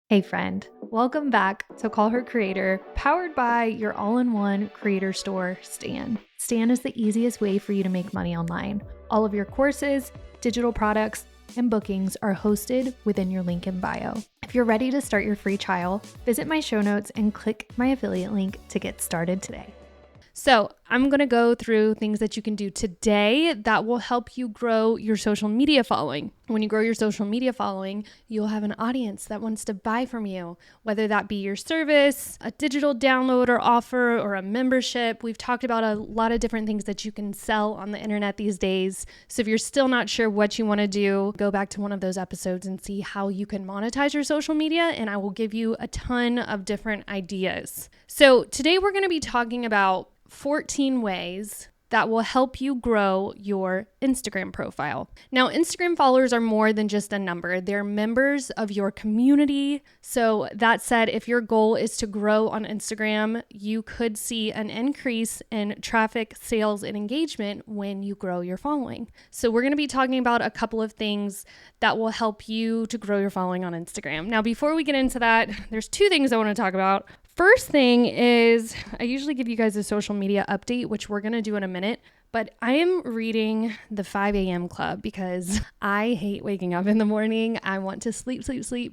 Hey friend, welcome back to Call Her Creator, powered by your all-in-one creator store, Stan. Stan is the easiest way for you to make money online. All of your courses, digital products, and bookings are hosted within your link in bio. If you're ready to start your free trial, visit my show notes and click my affiliate link to get started today. So I'm going to go through things that you can do today that will help you grow your social media following. When you grow your social media following, you'll have an audience that wants to buy from you, whether that be your service, a digital download or offer, or a membership. We've talked about a lot of different things that you can sell on the internet these days. So if you're still not sure what you want to do, go back to one of those episodes and see how you can monetize your social media, and I will give you a ton of different ideas. So today we're going to be talking about 14 ways that will help you grow your Instagram profile. Now, Instagram followers are more than just a number. They're members of your community. So that said, if your goal is to grow on Instagram, you could see an increase in traffic, sales, and engagement when you grow your following. So we're going to be talking about a couple of things that will help you to grow your following on Instagram. Now, before we get into that, there's two things I want to talk about. First thing is, I usually give you guys a social media update, which we're going to do in a minute, but I am reading the 5 a.m. Club because I hate waking up in the morning. I want to sleep,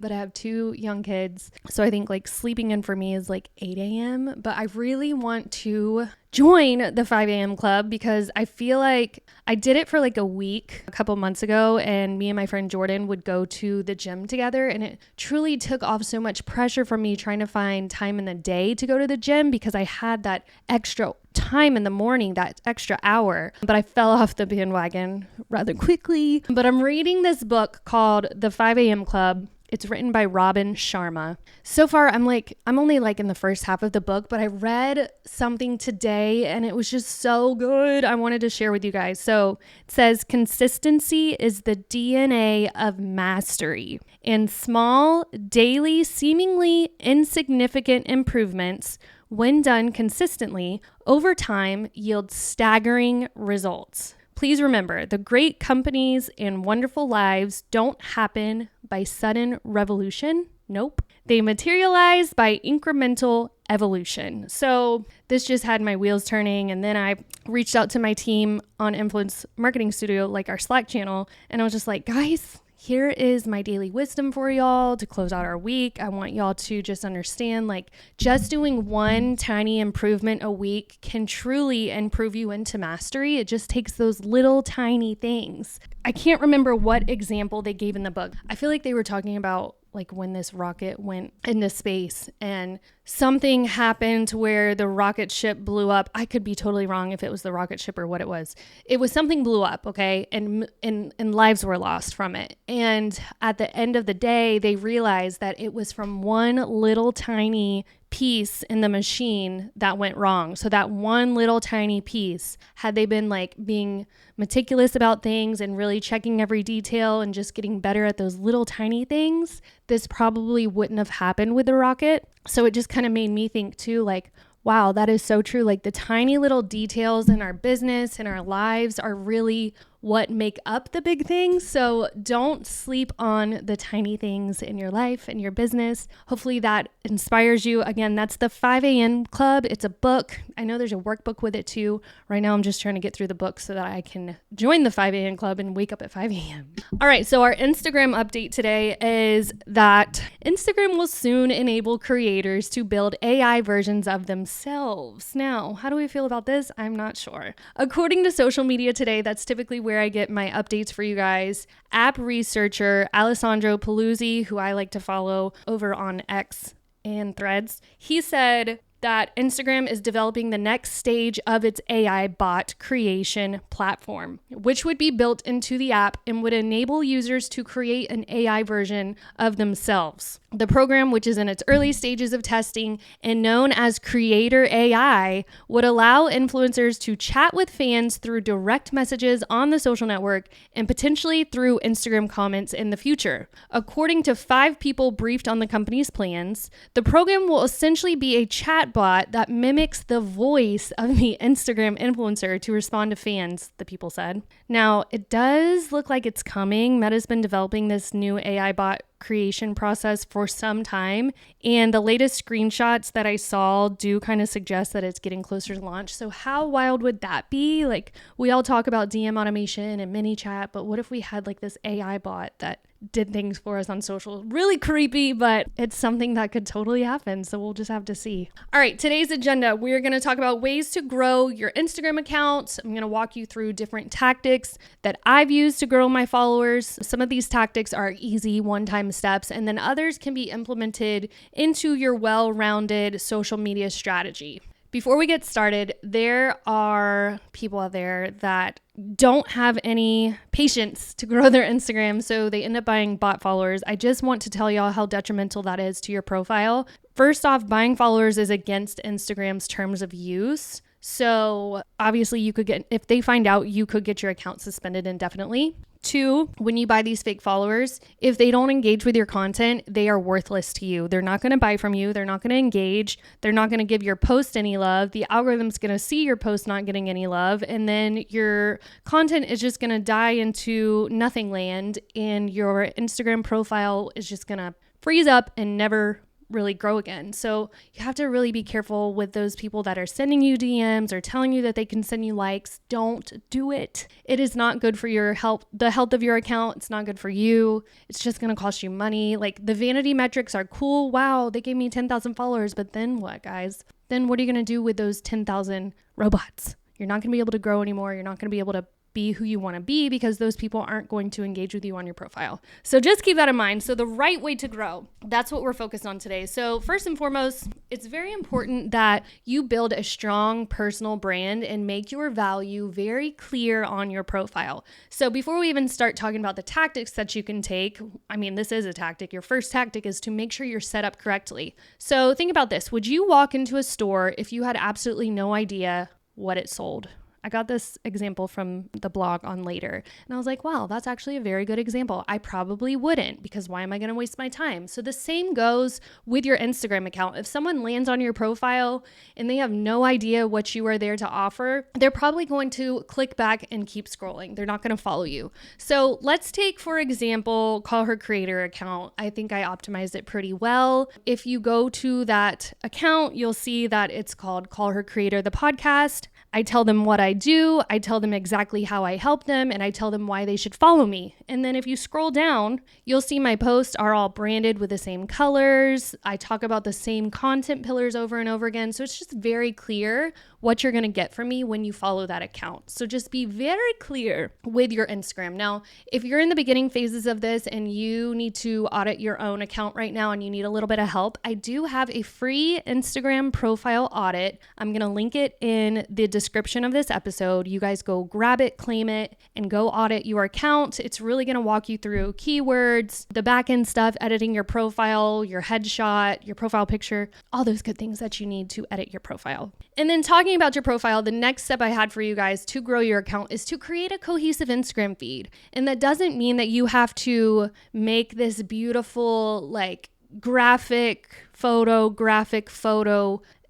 but I have two young kids. So I think like sleeping in for me is like 8 a.m., but I really want to join the 5 a.m. Club because I feel like I did it for like a week a couple months ago, and me and my friend Jordan would go to the gym together, and it truly took off so much pressure from me trying to find time in the day to go to the gym because I had that extra time in the morning, that extra hour, but I fell off the bandwagon rather quickly. But I'm reading this book called The 5 a.m. Club. It's written by Robin Sharma. So far, I'm only like in the first half of the book, but I read something today and it was just so good. I wanted to share with you guys. So it says, consistency is the DNA of mastery, and small, daily, seemingly insignificant improvements, when done consistently over time, yield staggering results. Please remember, the great companies and wonderful lives don't happen by sudden revolution. Nope. They materialize by incremental evolution. So this just had my wheels turning. And then I reached out to my team on Influence Marketing Studio, like our Slack channel. And I was just like, guys, here is my daily wisdom for y'all to close out our week. I want y'all to just understand, like, just doing one tiny improvement a week can truly improve you into mastery. It just takes those little tiny things. I can't remember what example they gave in the book. I feel like they were talking about like when this rocket went into space and something happened where the rocket ship blew up. I could be totally wrong if it was the rocket ship or what it was. It was something blew up, okay? And lives were lost from it. And at the end of the day, they realized that it was from one little tiny piece in the machine that went wrong. So that one little tiny piece, had they been like being meticulous about things and really checking every detail and just getting better at those little tiny things, this probably wouldn't have happened with the rocket. So it just kind of made me think too, like, wow, that is so true. Like the tiny little details in our business and our lives are really what make up the big things. So don't sleep on the tiny things in your life and your business. Hopefully that inspires you. Again, that's the 5 a.m. Club. It's a book. I know there's a workbook with it too. Right now, I'm just trying to get through the book so that I can join the 5 a.m. Club and wake up at 5 a.m. All right. So our Instagram update today is that Instagram will soon enable creators to build AI versions of themselves. Now, how do we feel about this? I'm not sure. According to Social Media Today, that's typically where I get my updates for you guys. App researcher Alessandro Paluzzi, who I like to follow over on X and Threads, he said that Instagram is developing the next stage of its AI bot creation platform, which would be built into the app and would enable users to create an AI version of themselves. The program, which is in its early stages of testing and known as Creator AI, would allow influencers to chat with fans through direct messages on the social network and potentially through Instagram comments in the future. According to 5 people briefed on the company's plans, the program will essentially be a chatbot that mimics the voice of the Instagram influencer to respond to fans, the people said. Now, it does look like it's coming. Meta's been developing this new AI bot creation process for some time. And the latest screenshots that I saw do kind of suggest that it's getting closer to launch. So how wild would that be? Like, we all talk about DM automation and mini chat, but what if we had like this AI bot that did things for us on social? Really creepy, but it's something that could totally happen. So we'll just have to see. All right, today's agenda, we're going to talk about ways to grow your Instagram account. I'm going to walk you through different tactics that I've used to grow my followers. Some of these tactics are easy one-time steps, and then others can be implemented into your well-rounded social media strategy. Before we get started, there are people out there that don't have any patience to grow their Instagram, so they end up buying bot followers. I just want to tell y'all how detrimental that is to your profile. First off, buying followers is against Instagram's terms of use. So obviously you could get, if they find out, you could get your account suspended indefinitely. 2, when you buy these fake followers, if they don't engage with your content, they are worthless to you. They're not going to buy from you. They're not going to engage. They're not going to give your post any love. The algorithm's going to see your post not getting any love. And then your content is just going to die into nothing land. And your Instagram profile is just going to freeze up and never really grow again. So you have to really be careful with those people that are sending you DMs or telling you that they can send you likes. Don't do it. It is not good for your health, the health of your account. It's not good for you. It's just going to cost you money. Like, the vanity metrics are cool. Wow, they gave me 10,000 followers. But then what, guys? Then what are you going to do with those 10,000 robots? You're not going to be able to grow anymore. You're not going to be able to be who you want to be because those people aren't going to engage with you on your profile. So just keep that in mind. So the right way to grow, that's what we're focused on today. So first and foremost, it's very important that you build a strong personal brand and make your value very clear on your profile. So before we even start talking about the tactics that you can take, I mean, this is a tactic. Your first tactic is to make sure you're set up correctly. So think about this. Would you walk into a store if you had absolutely no idea what it sold? I got this example from the blog on Later, and I was like, wow, that's actually a very good example. I probably wouldn't, because why am I going to waste my time? So the same goes with your Instagram account. If someone lands on your profile and they have no idea what you are there to offer, they're probably going to click back and keep scrolling. They're not going to follow you. So let's take, for example, Call Her Creator account. I think I optimized it pretty well. If you go to that account, you'll see that it's called Call Her Creator, the podcast. I tell them what I do, I tell them exactly how I help them, and I tell them why they should follow me. And then if you scroll down, you'll see my posts are all branded with the same colors. I talk about the same content pillars over and over again. So it's just very clear what you're going to get from me when you follow that account. So just be very clear with your Instagram. Now, if you're in the beginning phases of this and you need to audit your own account right now and you need a little bit of help, I do have a free Instagram profile audit. I'm going to link it in the description of this episode. You guys go grab it, claim it, and go audit your account. It's really going to walk you through keywords, the back end stuff, editing your profile, your headshot, your profile picture, all those good things that you need to edit your profile. And then talking about your profile, the next step I had for you guys to grow your account is to create a cohesive Instagram feed. And that doesn't mean that you have to make this beautiful, like, graphic photo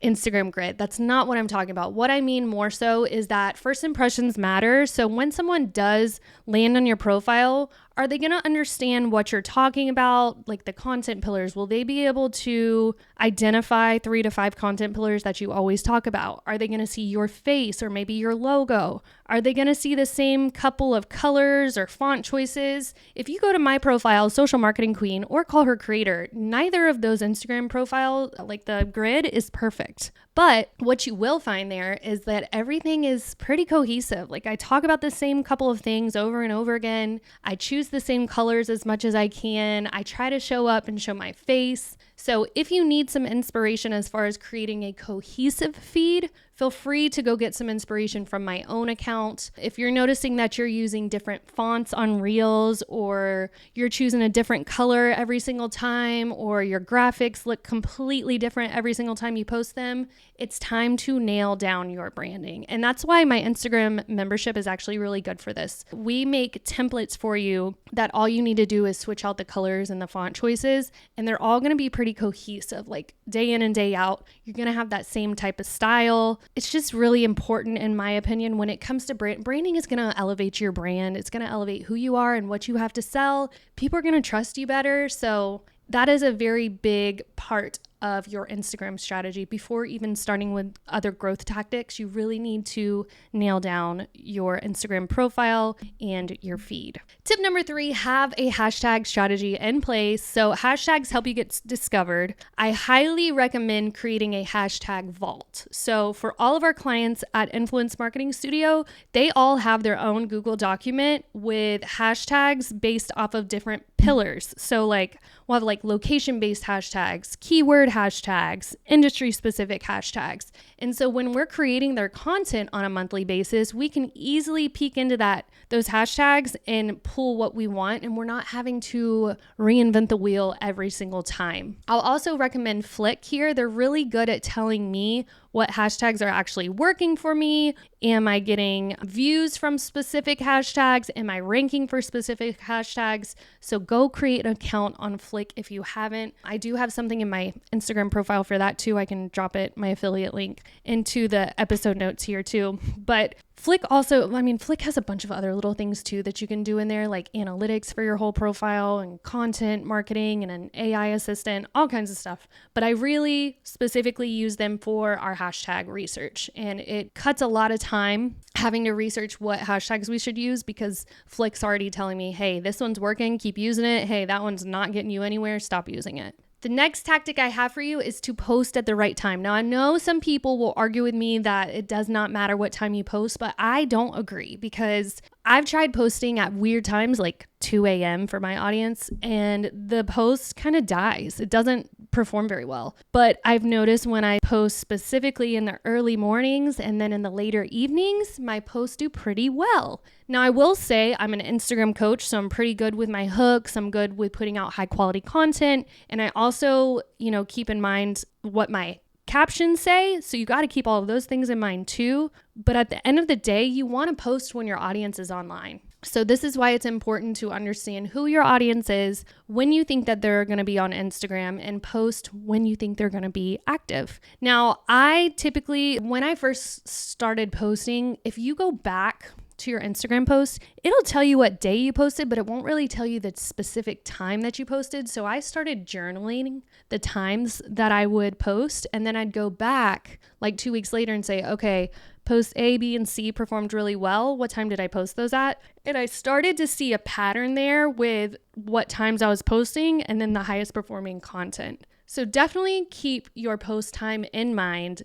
Instagram grid. That's not what I'm talking about. What I mean more so is that first impressions matter. So when someone does land on your profile, are they going to understand what you're talking about? Like the content pillars, will they be able to identify 3 to 5 content pillars that you always talk about? Are they going to see your face or maybe your logo? Are they going to see the same couple of colors or font choices? If you go to my profile, Social Marketing Queen, or Call Her Creator, neither of those Instagram profile, like the grid, is perfect. But what you will find there is that everything is pretty cohesive. Like, I talk about the same couple of things over and over again. I choose the same colors as much as I can. I try to show up and show my face. So if you need some inspiration as far as creating a cohesive feed, feel free to go get some inspiration from my own account. If you're noticing that you're using different fonts on Reels, or you're choosing a different color every single time, or your graphics look completely different every single time you post them, it's time to nail down your branding. And that's why my Instagram membership is actually really good for this. We make templates for you that all you need to do is switch out the colors and the font choices, and they're all going to be pretty cohesive. Like day in and day out, you're going to have that same type of style. It's just really important, in my opinion, when it comes to branding is going to elevate your brand. It's going to elevate who you are and what you have to sell. People are going to trust you better. So that is a very big part of your Instagram strategy. Before even starting with other growth tactics, you really need to nail down your Instagram profile and your feed. Tip number 3, have a hashtag strategy in place. So hashtags help you get discovered. I highly recommend creating a hashtag vault. So for all of our clients at Influence Marketing Studio, they all have their own Google document with hashtags based off of different pillars. So we'll have location-based hashtags, keyword hashtags, industry-specific hashtags. And so when we're creating their content on a monthly basis, we can easily peek into those hashtags and pull what we want, and we're not having to reinvent the wheel every single time. I'll also recommend Flick here. They're really good at telling me what hashtags are actually working for me. Am I getting views from specific hashtags? Am I ranking for specific hashtags? So go create an account on Flick if you haven't. I do have something in my Instagram profile for that too. I can drop my affiliate link into the episode notes here too. But Flick also, Flick has a bunch of other little things too that you can do in there, like analytics for your whole profile and content marketing and an AI assistant, all kinds of stuff. But I really specifically use them for our hashtag research. And it cuts a lot of time having to research what hashtags we should use because Flick's already telling me, hey, this one's working, keep using it. Hey, that one's not getting you anywhere, stop using it. The next tactic I have for you is to post at the right time. Now, I know some people will argue with me that it does not matter what time you post, but I don't agree because I've tried posting at weird times like 2 a.m. for my audience, and the post kind of dies. It doesn't perform very well. But I've noticed when I post specifically in the early mornings and then in the later evenings, my posts do pretty well. Now, I will say I'm an Instagram coach, so I'm pretty good with my hooks. I'm good with putting out high quality content. And I also, keep in mind what my captions say. So you got to keep all of those things in mind too. But at the end of the day, you want to post when your audience is online. So this is why it's important to understand who your audience is, when you think that they're going to be on Instagram, and post when you think they're going to be active. Now, I typically, when I first started posting, if you go back to your Instagram post, it'll tell you what day you posted, but it won't really tell you the specific time that you posted. So I started journaling the times that I would post, and then I'd go back like 2 weeks later and say, okay, post A, B, and C performed really well. What time did I post those at? And I started to see a pattern there with what times I was posting and then the highest performing content. So definitely keep your post time in mind.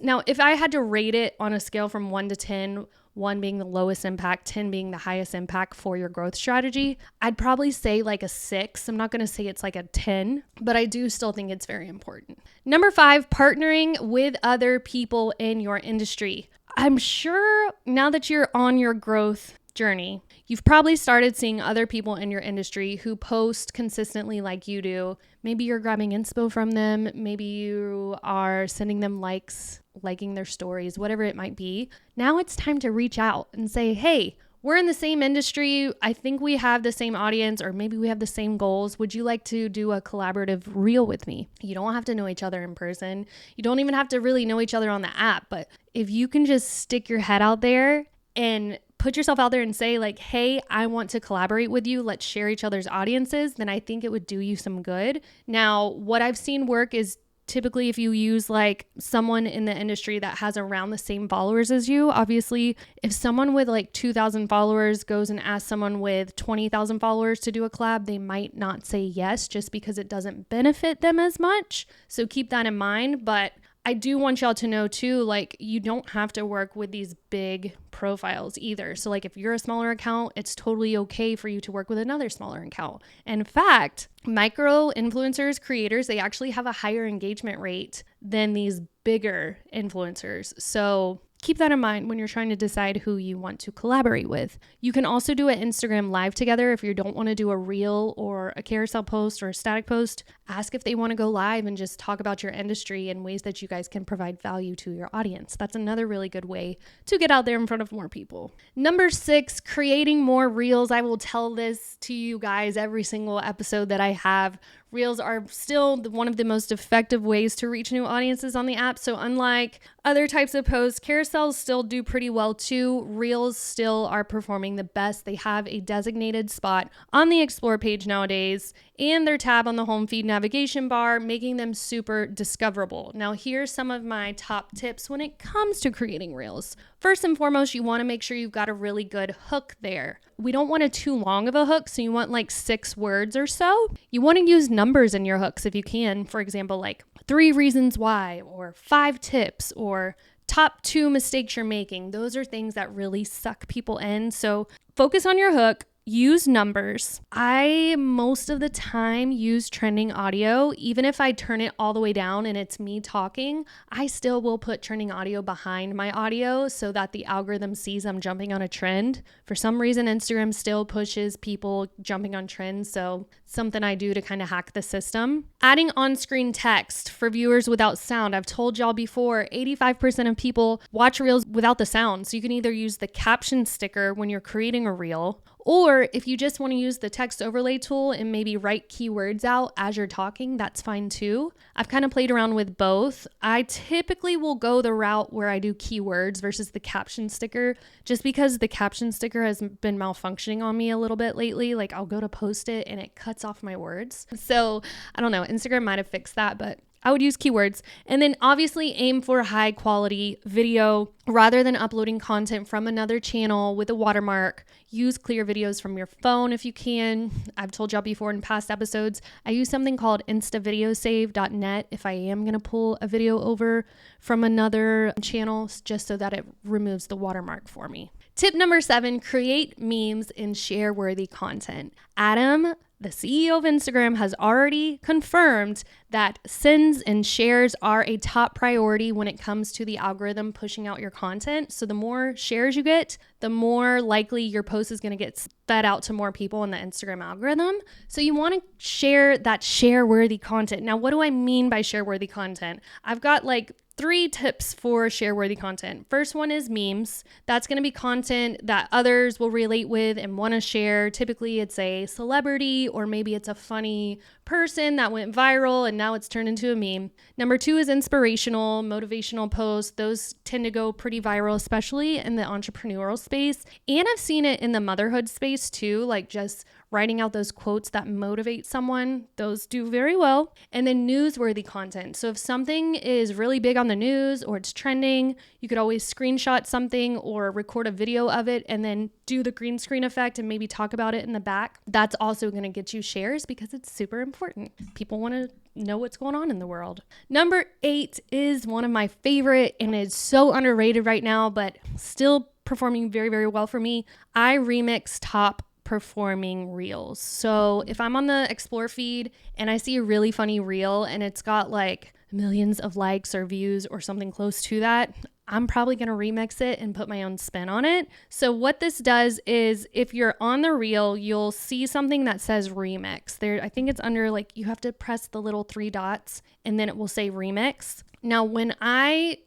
Now, if I had to rate it on a scale from 1 to 10, 1 being the lowest impact, 10 being the highest impact for your growth strategy, I'd probably say like a 6. I'm not going to say it's like a 10, but I do still think it's very important. Number 5, partnering with other people in your industry. I'm sure now that you're on your growth journey, you've probably started seeing other people in your industry who post consistently like you do. Maybe you're grabbing inspo from them. Maybe you are sending them likes, liking their stories, whatever it might be. Now it's time to reach out and say, hey, we're in the same industry. I think we have the same audience, or maybe we have the same goals. Would you like to do a collaborative reel with me? You don't have to know each other in person. You don't even have to really know each other on the app. But if you can just stick your head out there and put yourself out there and say like, hey, I want to collaborate with you. Let's share each other's audiences. Then I think it would do you some good. Now, what I've seen work is typically if you use like someone in the industry that has around the same followers as you. Obviously, if someone with like 2,000 followers goes and asks someone with 20,000 followers to do a collab, they might not say yes just because it doesn't benefit them as much. So keep that in mind. But I do want y'all to know too, like you don't have to work with these big profiles either. So like if you're a smaller account, it's totally okay for you to work with another smaller account. In fact, micro influencers, creators, they actually have a higher engagement rate than these bigger influencers. So keep that in mind when you're trying to decide who you want to collaborate with. You can also do an Instagram live together if you don't want to do a reel or a carousel post or a static post. Ask if they want to go live and just talk about your industry and ways that you guys can provide value to your audience. That's another really good way to get out there in front of more people. Number 6, creating more reels. I will tell this to you guys every single episode that I have. Reels are still one of the most effective ways to reach new audiences on the app. So unlike other types of posts, carousels still do pretty well too. Reels still are performing the best. They have a designated spot on the Explore page nowadays and their tab on the home feed navigation bar, making them super discoverable. Now, here's some of my top tips when it comes to creating Reels. First and foremost, you want to make sure you've got a really good hook there. We don't want too long of a hook, so you want like 6 words or so. You want to use numbers in your hooks if you can. For example, like 3 reasons why, or 5 tips, or top 2 mistakes you're making. Those are things that really suck people in. So focus on your hook. Use numbers. I most of the time use trending audio. Even if I turn it all the way down and it's me talking, I still will put trending audio behind my audio so that the algorithm sees I'm jumping on a trend. For some reason, Instagram still pushes people jumping on trends, so something I do to kind of hack the system. Adding on-screen text for viewers without sound. I've told y'all before, 85% of people watch Reels without the sound. So you can either use the caption sticker when you're creating a Reel, or if you just want to use the text overlay tool and maybe write keywords out as you're talking, that's fine too. I've kind of played around with both. I typically will go the route where I do keywords versus the caption sticker, just because the caption sticker has been malfunctioning on me a little bit lately. Like I'll go to post it and it cuts off my words. So I don't know, Instagram might have fixed that, but I would use keywords. And then obviously aim for high quality video rather than uploading content from another channel with a watermark. Use clear videos from your phone if you can. I've told y'all before in past episodes, I use something called instavideosave.net if I am going to pull a video over from another channel, just so that it removes the watermark for me. Tip number 7, create memes and share worthy content. Adam, the CEO of Instagram, has already confirmed that sends and shares are a top priority when it comes to the algorithm pushing out your content. So the more shares you get, the more likely your post is going to get fed out to more people in the Instagram algorithm. So you want to share that share-worthy content. Now, what do I mean by share-worthy content? I've got like 3 tips for share-worthy content. First one is memes. That's going to be content that others will relate with and want to share. Typically, it's a celebrity or maybe it's a funny person that went viral and now it's turned into a meme. Number 2 is inspirational, motivational posts. Those tend to go pretty viral, especially in the entrepreneurial space. And I've seen it in the motherhood space too, like just writing out those quotes that motivate someone. Those do very well. And then newsworthy content. So if something is really big on the news or it's trending, you could always screenshot something or record a video of it and then do the green screen effect and maybe talk about it in the back. That's also going to get you shares because it's super important. People want to know what's going on in the world. Number 8 is one of my favorite and it's so underrated right now, but still performing very, very well for me. I remix top performing reels. So if I'm on the Explore feed and I see a really funny reel and it's got like millions of likes or views or something close to that, I'm probably going to remix it and put my own spin on it. So what this does is if you're on the reel, you'll see something that says remix. There, I think it's under like, you have to press the little 3 dots and then it will say remix. Now,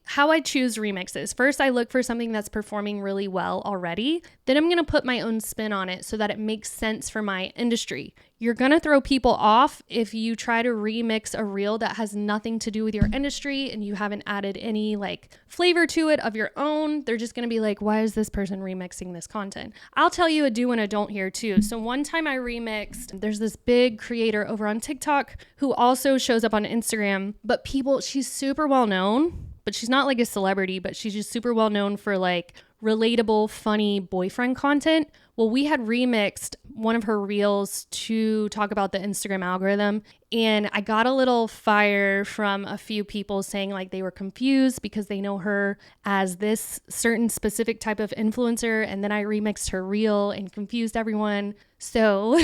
how I choose remixes, first I look for something that's performing really well already. Then I'm going to put my own spin on it so that it makes sense for my industry. You're going to throw people off if you try to remix a reel that has nothing to do with your industry and you haven't added any like flavor to it of your own. They're just going to be like, why is this person remixing this content? I'll tell you a do and a don't here too. So one time I remixed, there's this big creator over on TikTok who also shows up on Instagram, but she's super well known, but she's not like a celebrity, but she's just super well known for like relatable, funny boyfriend content. Well, we had remixed one of her reels to talk about the Instagram algorithm, and I got a little fire from a few people saying like they were confused because they know her as this certain specific type of influencer, and then I remixed her reel and confused everyone. So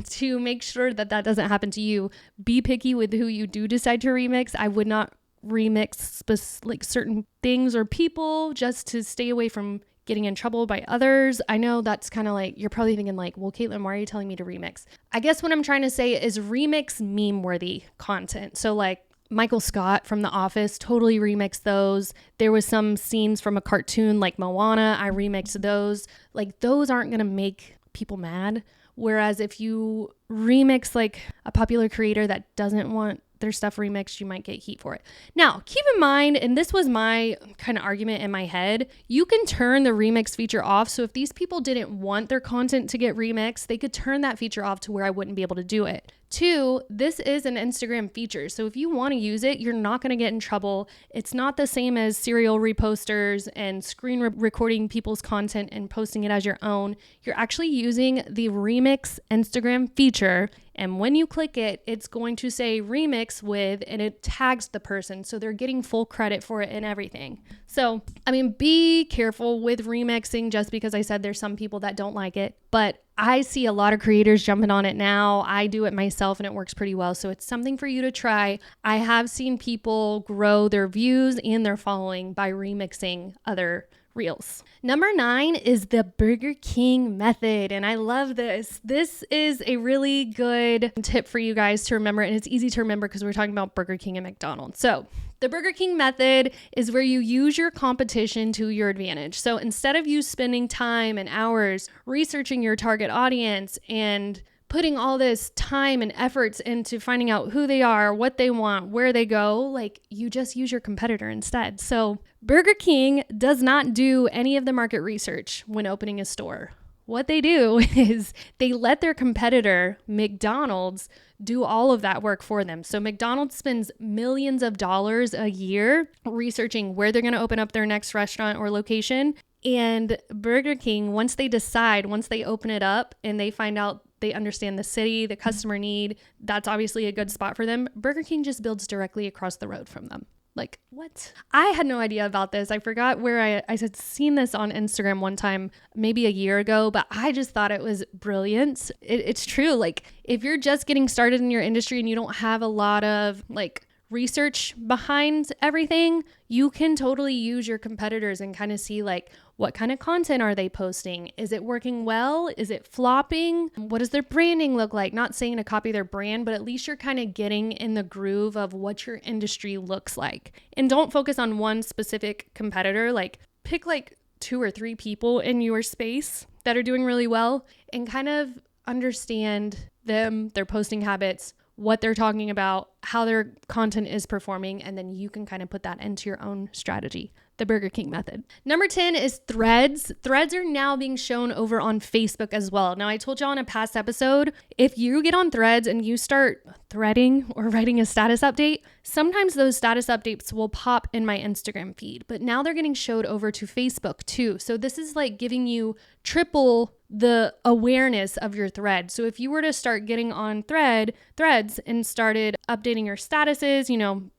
to make sure that that doesn't happen to you, be picky with who you do decide to remix. I would not remix like certain things or people just to stay away from getting in trouble by others. I know that's kind of like, you're probably thinking like, well, Katelyn, why are you telling me to remix? I guess what I'm trying to say is remix meme-worthy content. So like Michael Scott from The Office, totally remixed those. There was some scenes from a cartoon like Moana. I remixed those. Like those aren't going to make people mad. Whereas if you remix like a popular creator that doesn't want their stuff remixed, you might get heat for it. Now, keep in mind, and this was my kind of argument in my head, you can turn the remix feature off. So if these people didn't want their content to get remixed, they could turn that feature off to where I wouldn't be able to do it. 2, this is an Instagram feature. So if you want to use it, you're not going to get in trouble. It's not the same as serial reposters and screen recording people's content and posting it as your own. You're actually using the remix Instagram feature. And when you click it, it's going to say remix with, and it tags the person. So they're getting full credit for it and everything. So, I mean, be careful with remixing just because I said there's some people that don't like it. But I see a lot of creators jumping on it now. I do it myself and it works pretty well. So it's something for you to try. I have seen people grow their views and their following by remixing other reels. Number 9 is the Burger King method. And I love this. This is a really good tip for you guys to remember. And it's easy to remember because we're talking about Burger King and McDonald's. So the Burger King method is where you use your competition to your advantage. So instead of you spending time and hours researching your target audience and putting all this time and efforts into finding out who they are, what they want, where they go, like you just use your competitor instead. So Burger King does not do any of the market research when opening a store. What they do is they let their competitor, McDonald's, do all of that work for them. So McDonald's spends millions of dollars a year researching where they're going to open up their next restaurant or location. And Burger King, once they open it up and they find out they understand the city, the customer need, that's obviously a good spot for them. Burger King just builds directly across the road from them. Like, what? I had no idea about this. I forgot where I had seen this on Instagram one time, maybe a year ago, but I just thought it was brilliant. It's true. Like, if you're just getting started in your industry and you don't have a lot of like research behind everything, you can totally use your competitors and kind of see like, what kind of content are they posting? Is it working well? Is it flopping? What does their branding look like? Not saying to copy their brand, but at least you're kind of getting in the groove of what your industry looks like. And don't focus on one specific competitor. Like pick like 2 or 3 people in your space that are doing really well and kind of understand them, their posting habits, what they're talking about, how their content is performing, and then you can kind of put that into your own strategy. The Burger King method. Number 10 is threads. Threads are now being shown over on Facebook as well. Now, I told y'all in a past episode, if you get on threads and you start threading or writing a status update, sometimes those status updates will pop in my Instagram feed, but now they're getting showed over to Facebook too. So this is like giving you triple the awareness of your thread. So if you were to start getting on threads and started updating your statuses,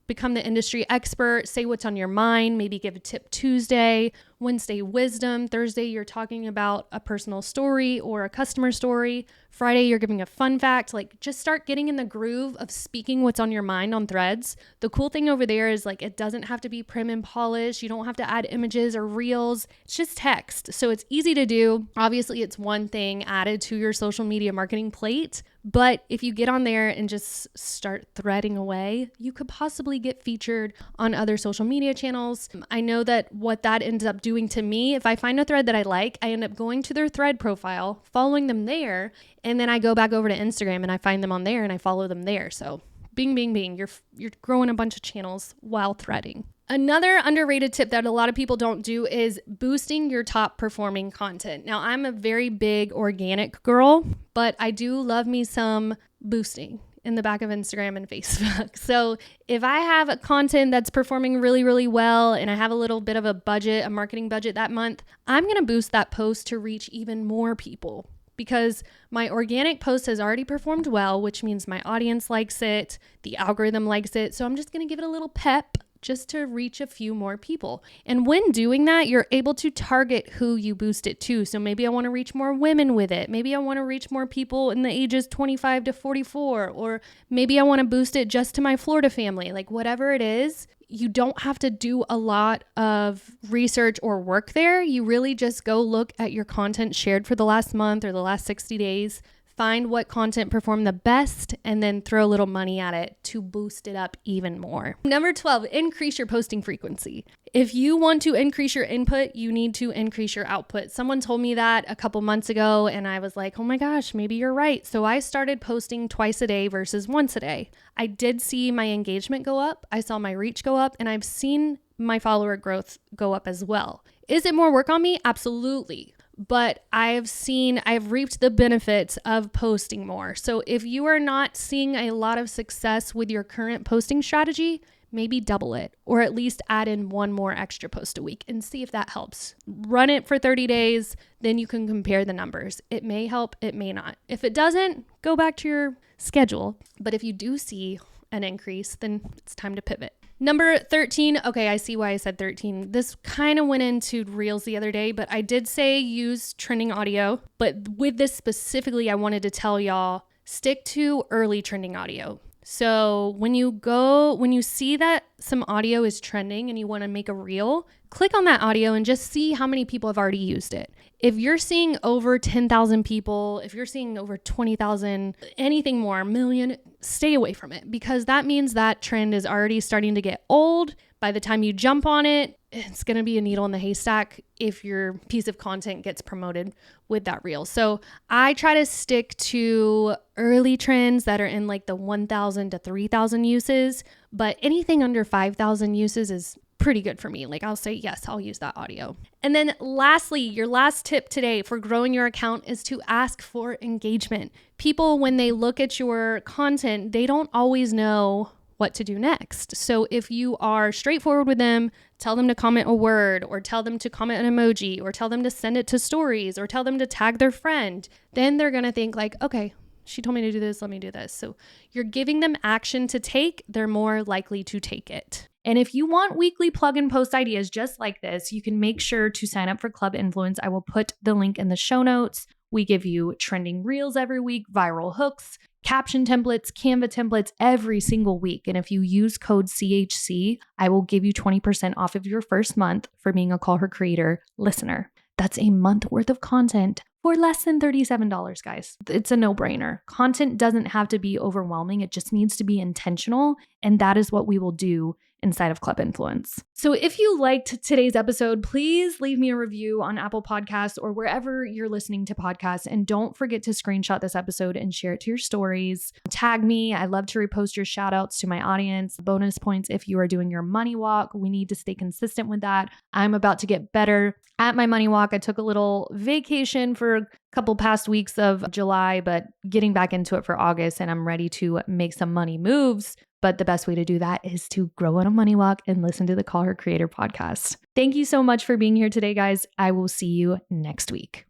become the industry expert, say what's on your mind, maybe give a tip Tuesday, Wednesday wisdom, Thursday you're talking about a personal story or a customer story, Friday you're giving a fun fact, like just start getting in the groove of speaking what's on your mind on threads. The cool thing over there is like it doesn't have to be prim and polished. You don't have to add images or reels. It's just text. So it's easy to do. Obviously it's one thing added to your social media marketing plate, but if you get on there and just start threading away, you could possibly get featured on other social media channels. I know that what that ends up doing to me, if I find a thread that I like, I end up going to their thread profile, following them there, and then I go back over to Instagram and I find them on there and I follow them there. So bing, bing, bing, you're growing a bunch of channels while threading. Another underrated tip that a lot of people don't do is boosting your top performing content. Now, I'm a very big organic girl, but I do love me some boosting in the back of Instagram and Facebook. So if I have a content that's performing really, really well and I have a little bit of a marketing budget that month, I'm going to boost that post to reach even more people because my organic post has already performed well, which means my audience likes it, the algorithm likes it. So I'm just going to give it a little pep just to reach a few more people. And when doing that, you're able to target who you boost it to. So maybe I want to reach more women with it. Maybe I want to reach more people in the ages 25 to 44, or maybe I want to boost it just to my Florida family. Like whatever it is, you don't have to do a lot of research or work there. You really just go look at your content shared for the last month or the last 60 days, find what content performed the best, and then throw a little money at it to boost it up even more. Number 12, increase your posting frequency. If you want to increase your input, you need to increase your output. Someone told me that a couple months ago, and I was like, oh my gosh, maybe you're right. So I started posting twice a day versus once a day. I did see my engagement go up. I saw my reach go up, and I've seen my follower growth go up as well. Is it more work on me? Absolutely. But I've reaped the benefits of posting more. So if you are not seeing a lot of success with your current posting strategy, maybe double it, or at least add in one more extra post a week and see if that helps. Run it for 30 days, then you can compare the numbers. It may help, it may not. If it doesn't, go back to your schedule. But if you do see an increase, then it's time to pivot. Number 13, okay, I see why I said 13. This kind of went into Reels the other day, but I did say use trending audio. But with this specifically, I wanted to tell y'all, stick to early trending audio. So when you see that some audio is trending and you want to make a reel, click on that audio and just see how many people have already used it. If you're seeing over 10,000 people, if you're seeing over 20,000, anything more, a million, stay away from it, because that means that trend is already starting to get old. By the time you jump on it, it's going to be a needle in the haystack if your piece of content gets promoted with that reel. So I try to stick to early trends that are in like the 1,000 to 3,000 uses, but anything under 5,000 uses is pretty good for me. Like I'll say, yes, I'll use that audio. And then lastly, your last tip today for growing your account is to ask for engagement. People, when they look at your content, they don't always know what to do next. So if you are straightforward with them, tell them to comment a word, or tell them to comment an emoji, or tell them to send it to stories, or tell them to tag their friend, then they're going to think like, okay, she told me to do this, let me do this. So you're giving them action to take, they're more likely to take it. And if you want weekly plug and post ideas just like this, you can make sure to sign up for Club Influence. I will put the link in the show notes. We give you trending reels every week, viral hooks, caption templates, Canva templates every single week. And if you use code CHC, I will give you 20% off of your first month for being a Call Her Creator listener. That's a month worth of content for less than $37, guys. It's a no-brainer. Content doesn't have to be overwhelming. It just needs to be intentional. And that is what we will do inside of Club Influence. So if you liked today's episode, please leave me a review on Apple Podcasts or wherever you're listening to podcasts. And don't forget to screenshot this episode and share it to your stories. Tag me. I love to repost your shout outs to my audience. Bonus points if you are doing your money walk. We need to stay consistent with that. I'm about to get better at my money walk. I took a little vacation for a couple past weeks of July, but getting back into it for August, and I'm ready to make some money moves. But the best way to do that is to grow on a money walk and listen to the Call Her Creator podcast. Thank you so much for being here today, guys. I will see you next week.